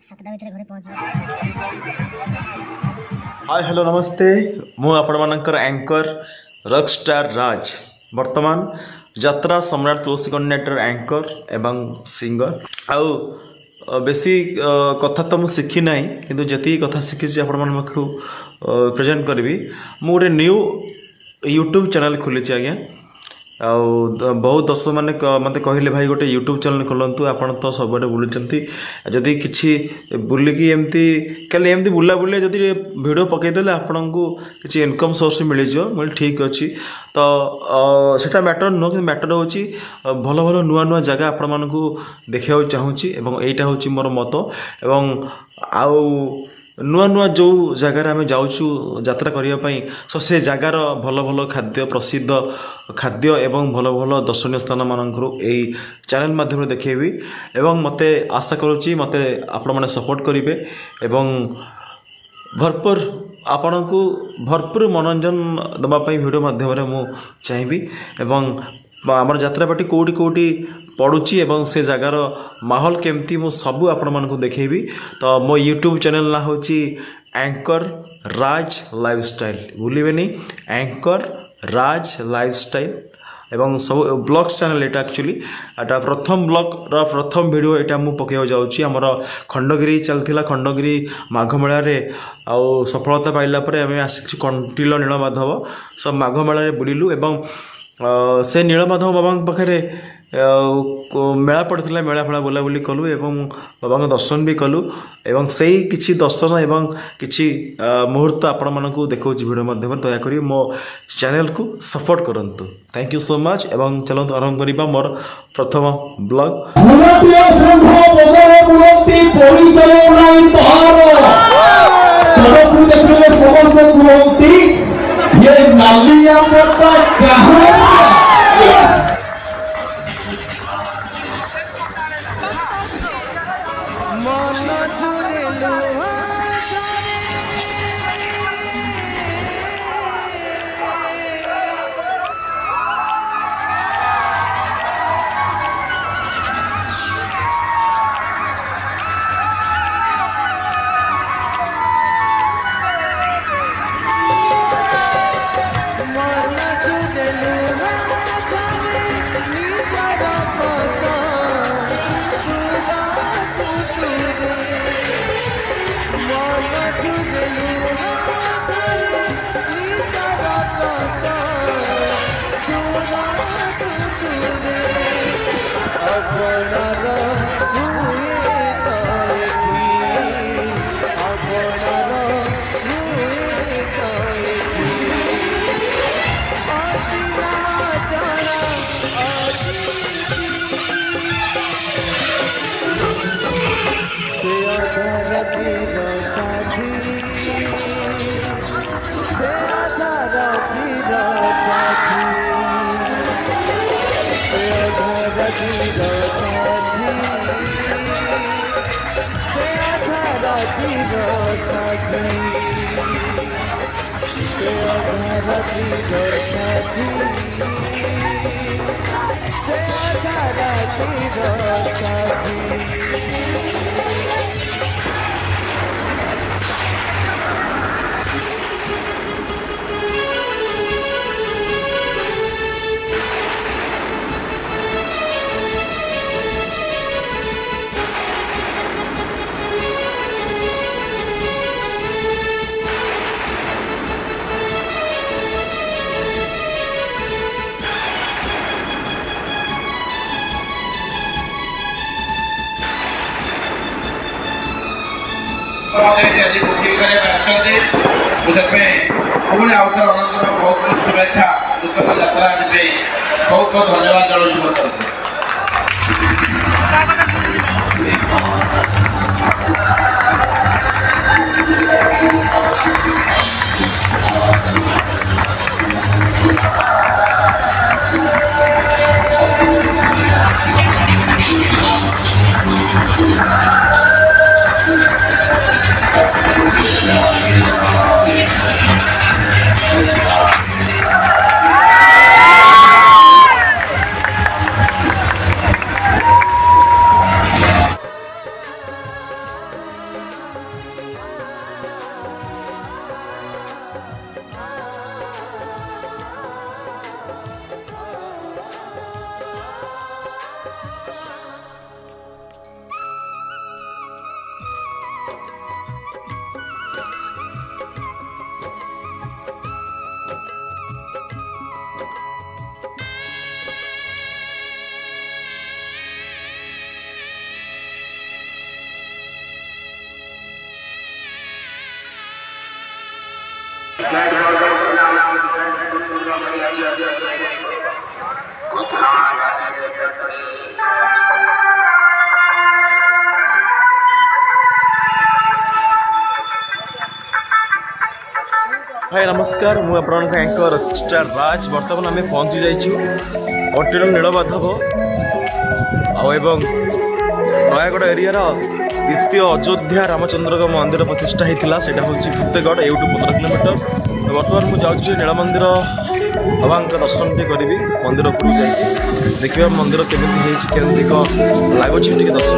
सातटा भितर घरे पहुँच। हाय हेलो नमस्ते मु आपण मानकर एंकर रॉकस्टार राज वर्तमान यात्रा सम्राट तुलसी कोऑर्डिनेटर एंकर एवं सिंगर आउ बेसी कथा तो मुझे शिखी ना कि जी कथा शिखी आपण मानक प्रेजेंट करी मु गोटे न्यू यूट्यूब चैनल खोली आज्ञा बहुत दर्शक मैंने मत कहले भाई गोटे यूट्यूब चैनल खोलतु आप तो सब बुलूँ जदि किसी बुलिकी एमती खाली एमती बुला बुले जदि वीडियो पकईदे आपन को किसी इनकम सोर्स मिल जाए ठीक अच्छी तो सेटा मैटर नुह कि मैटर हूँ भल भल नुआ नुआ जगह आपण मानक देखा चाहूँगी एटा हूँ मोर मत एवं आउ नुआ नुआ जो जगार आम जाऊँ यात्रा करने सो से जगार भल भल खाद्य प्रसिद्ध खाद्य एवं भल भल दर्शनीय स्थान मानक यही चैनल माध्यम देखेबी एवं मते आशा करुच्ची मते आपण मैंने सपोर्ट करेंगे एवं भरपूर आपण को भरपूर मनोरंजन देवाई वीडियो माध्यम मु चाहिए एवं आमर यात्रापाटी कौटी कौटी पड़ुची एवं से जगार माहौल केमती मु सबू आपण मानक देखेबी तो मो यूट्यूब चैनल ना हूँ एंकर राज लाइफस्टाइल भूलिबेनी एंकर राज लाइफस्टाइल एवं सब ब्लॉग्स चैनल एटा एक्चुअली एटा प्रथम ब्लॉग प्रथम वीडियो एटा मु पकेवा जाउची हमर खंडगिरी चलथिला खंडगिरी माघ मेला रे आ सफलता पाइला परे हमें आसी कंटिलो नीलमाधव सब माघ मेला रे बुलिलु एवं से नीलमाधव बाबा पाखे मेला पड़ता मेला फेला बुलाबुली कलु एवं बाबा दर्शन भी कलु एवं से ही किसी दर्शन एवं किसी मुहूर्त आपण मानक देखा वीडियो माध्यम दयाकोरी मो चैनल को सपोर्ट करंतु थैंक यू सो मच एवं चलते आरंभ करवा मोर प्रथम ब्लॉग बहुत शुभेच्छा नूतन यात्रा बहुत बहुत धन्यवाद जनाऊँ। हाय नमस्कार मु आपनका एंकर स्टार राज बर्तमान आम पहुँची जाइछु अटेल नीलमाधव एवं नयागढ़ एरिया द्वितीय अयोध्या रामचंद्र मंदिर प्रतिष्ठा होता से हूँ फतेगढ़ एवं 15 किलोमीटर बर्तमान मुझे नील मंदिर बाबा दर्शन टे करी मंदिर उपरू जा देखिए मंदिर केमी लगुच दर्शन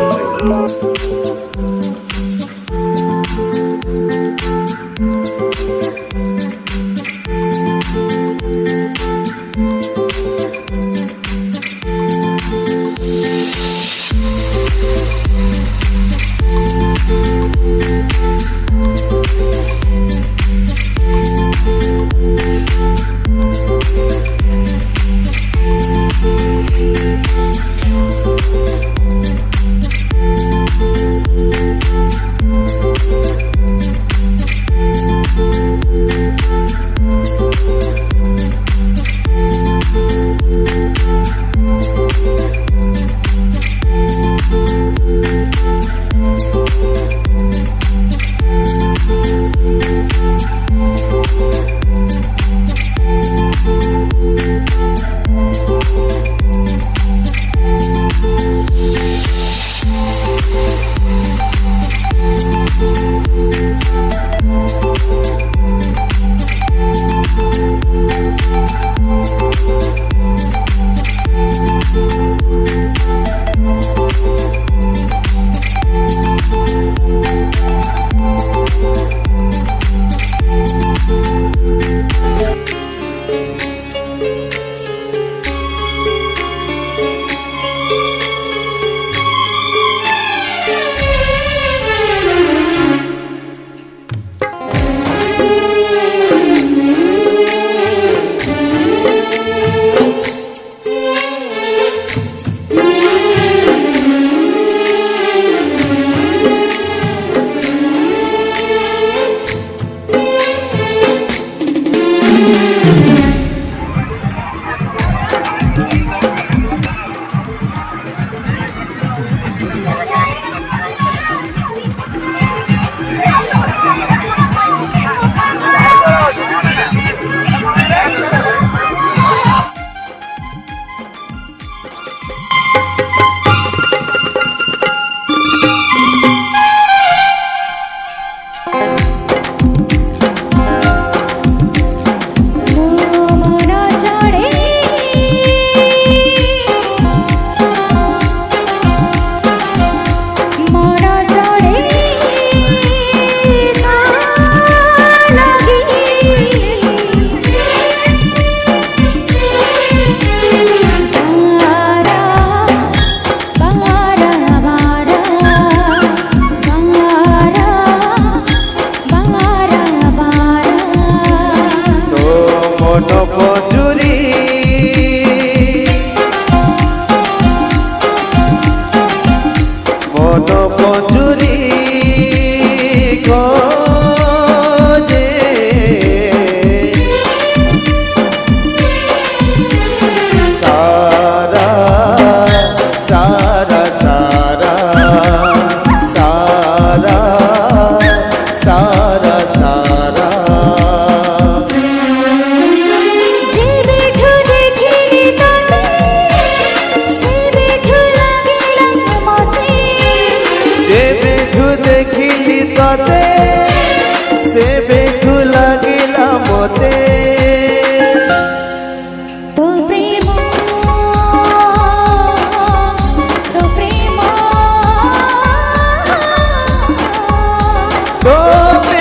तो प्रेम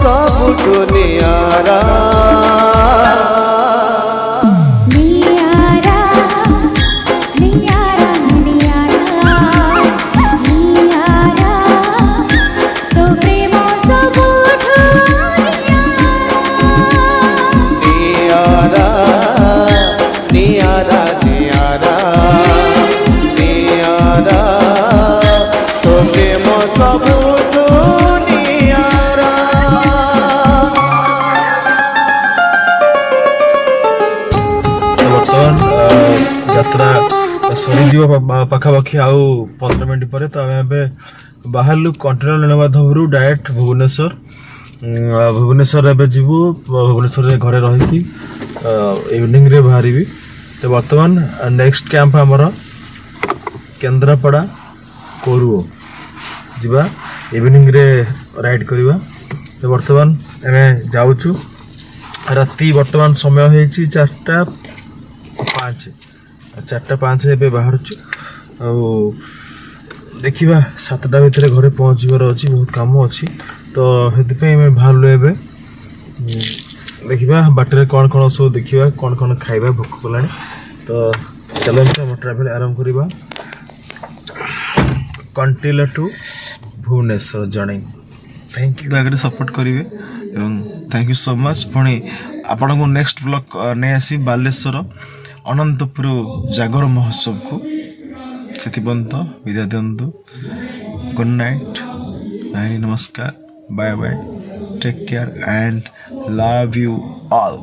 सबुठु नियारा ହେଇଯିବ ପାଖାପାଖି ଆଉ 15 ମିନିଟ୍ ପରେ। ତ ଆମେ ଏବେ ବାହାରିଲୁ କଣ୍ଟିନ୍ୟୁ ନୀଳମାଧବରୁ ଡାଇରେକ୍ଟ ଭୁବନେଶ୍ୱର। ଭୁବନେଶ୍ୱର ଏବେ ଯିବୁ। ଭୁବନେଶ୍ୱରରେ ଘରେ ରହିକି ଇଭିନିଂରେ ବାହାରିବି। ତ ବର୍ତ୍ତମାନ ନେକ୍ସଟ କ୍ୟାମ୍ପ ଆମର କେନ୍ଦ୍ରାପଡ଼ା କୋରୁଅ ଯିବା, ଇଭିନିଂରେ ରାଇଡ୍ କରିବା। ତ ବର୍ତ୍ତମାନ ଆମେ ଯାଉଛୁ। ରାତି ବର୍ତ୍ତମାନ ସମୟ ହେଇଛି 4:05 ଏବେ ବାହାରୁଛୁ। ଆଉ ଦେଖିବା 7ଟା ଭିତରେ ଘରେ ପହଞ୍ଚିବାର ଅଛି, ବହୁତ କାମ ଅଛି। ତ ସେଥିପାଇଁ ଆମେ ବାହାରିଲୁ ଏବେ। ଦେଖିବା ବାଟରେ କ'ଣ କ'ଣ ସବୁ ଦେଖିବା, କ'ଣ କ'ଣ ଖାଇବା, ଭୋକ କଲାଣି। ତ ଚାଲନ୍ତୁ ଆମ ଟ୍ରାଭେଲ୍ ଆରମ୍ଭ କରିବା Kantilo to Bhubaneswar journey. Thank you ଆଗରେ ସପୋର୍ଟ କରିବେ ଏବଂ ଥ୍ୟାଙ୍କ ୟୁ ସୋ ମଚ୍। ପୁଣି ଆପଣଙ୍କୁ ନେକ୍ସଟ ବ୍ଲଗ୍ ନେଇ ଆସିବି ବାଲେଶ୍ୱର ଅନନ୍ତପୁର ଜାଗର ମହୋତ୍ସବକୁ। ସେଥିପର୍ଯ୍ୟନ୍ତ ବିଦାୟ ଦିଅନ୍ତୁ। ଗୁଡ୍ ନାଇଟ୍, ନମସ୍କାର, bye bye, take care and love you all.